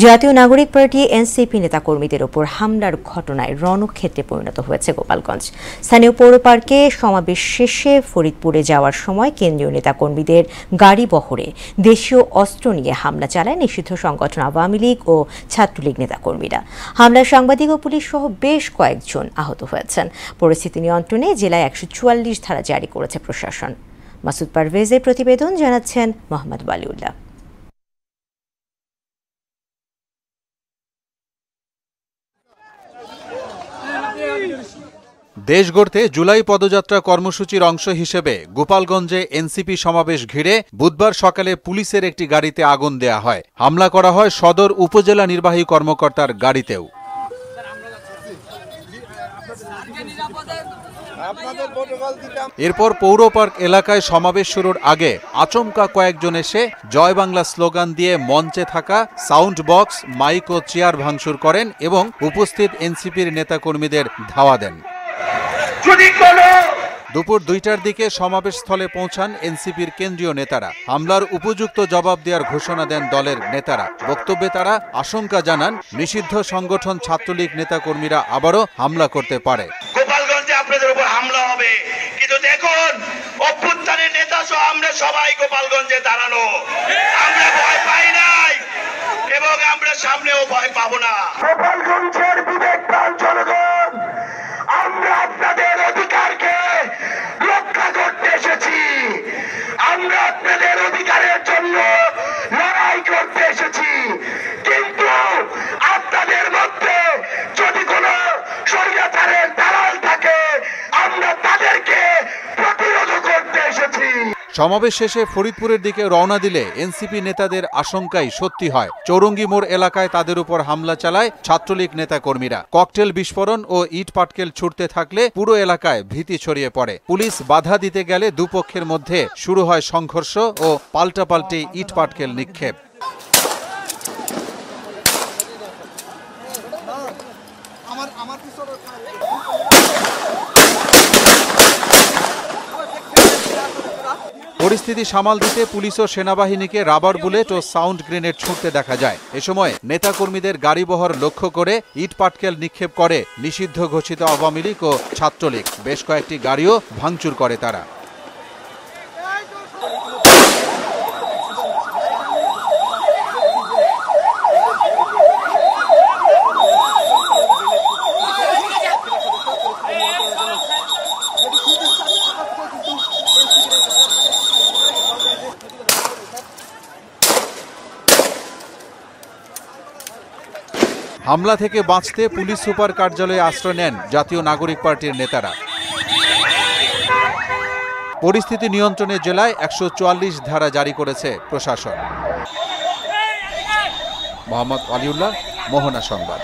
জাতীয় নাগরিক party NCP নেতাকর্মীদের ওপর হামলার ঘটনায় রণক্ষেত্রে পরিণত হয়েছে গোপালগঞ্জ। স্থানীয় পৌর পার্কে সমাবেশ শেষে ফরিদপুরে যাওয়ার সময় কেন্দ্রীয় নেতাকর্মীদের গাড়ি বহরে দেশীয় অস্ত্র নিয়ে হামলা চালায় নিষিদ্ধ সংগঠন আওয়ামী লীগ ও ছাত্রলীগ নেতাকর্মীরা। হামলায় সাংবাদিক ও পুলিশ সহ বেশ কয়েকজন আহত হয়েছেন। পরিস্থিতি নিয়ন্ত্রণে জেলায় ১৪৪ ধারা জারি করেছে প্রশাসন। মাসুদ পারভেজের প্রতিবেদন, জানাচ্ছেন মোহাম্মদ ওয়ালিউল্লাহ। দেশ গড়তে জুলাই পদযাত্রা কর্মসূচির অংশ হিসেবে গোপালগঞ্জে এনসিপি সমাবেশ ঘিরে বুধবার সকালে পুলিশের একটি গাড়িতে আগুন দেয়া হয়। হামলা করা হয় সদর উপজেলা নির্বাহী কর্মকর্তার গাড়িতেও। এরপর পৌর পার্ক এলাকায় সমাবেশ শুরুর আগে আচমকা কয়েকজন এসে জয় বাংলা স্লোগান দিয়ে মঞ্চে থাকা সাউন্ড বক্স, মাইক ও চেয়ার ভাঙচুর করেন এবং উপস্থিত এনসিপির নেতাকর্মীদের ধাওয়া দেন। দুপুর ২টার দিকে সমাবেশস্থলে পৌঁছান এনসিপির কেন্দ্রীয় নেতারা। হামলার উপযুক্ত জবাব দেওয়ার ঘোষণা দেন দলের নেতারা। বক্তব্যে তারা আশঙ্কা জানান নিষিদ্ধ সংগঠন ছাত্রলীগ নেতাকর্মীরা আবারও হামলা করতে পারে। গোপালগঞ্জে আপনাদের উপর হামলা হবে, কিন্তু দেখুন অভ্যুত্থানের নেতা সহ আমরা সবাই গোপালগঞ্জে দাঁড়ানো, আমরা ভয় পাই নাই এবং আমরা সামনেও ভয় পাবো না। গোপালগঞ্জের বিবেকবান জনগণ, আমরা আপনাদের অধিকারকে রক্ষা করতে এসেছি, আমরা আপনাদের অধিকারের জন্য লড়াই করতে এসেছি, কিন্তু আপনাদের মধ্যে যদি কোনো স্বৈরাচারের দালাল থাকে আমরা তাদেরকে প্রতিরোধ করতে এসেছি। সমাবেশ শেষে ফরিদপুরের দিকে রওনা দিলে এনসিপি নেতাদের আশঙ্কাই সত্যি হয়। চৌরঙ্গি মোড় এলাকায় তাদের উপর হামলা চালায় ছাত্রলীগ নেতাকর্মীরা। ককটেল বিস্ফোরণ ও ইট পাটকেল ছুটতে থাকলে পুরো এলাকায় ভীতি ছড়িয়ে পড়ে। পুলিশ বাধা দিতে গেলে দুপক্ষের মধ্যে শুরু হয় সংঘর্ষ ও পাল্টাপাল্টি ইট পাটকেল নিক্ষেপ। পরিস্থিতি সামাল দিতে পুলিশ ও সেনাবাহিনীকে রাবার বুলেট ও সাউন্ড গ্রেনেড ছুঁড়তে দেখা যায়। এ সময় নেতাকর্মীদের গাড়িবহর লক্ষ্য করে ইট পাটকেল নিক্ষেপ করে নিষিদ্ধ ঘোষিত আওয়ামী লীগ ও ছাত্রলীগ। বেশ কয়েকটি গাড়িও ভাঙচুর করে তারা। হামলা থেকে বাঁচতে পুলিশ সুপার কার্যালয়ে আশ্রয় নেন জাতীয় নাগরিক পার্টির নেতারা। পরিস্থিতি নিয়ন্ত্রণে জেলায় ১৪৪ ধারা জারি করেছে প্রশাসন। মোহাম্মদ ওয়ালিউল্লাহ, মোহনা সংবাদ।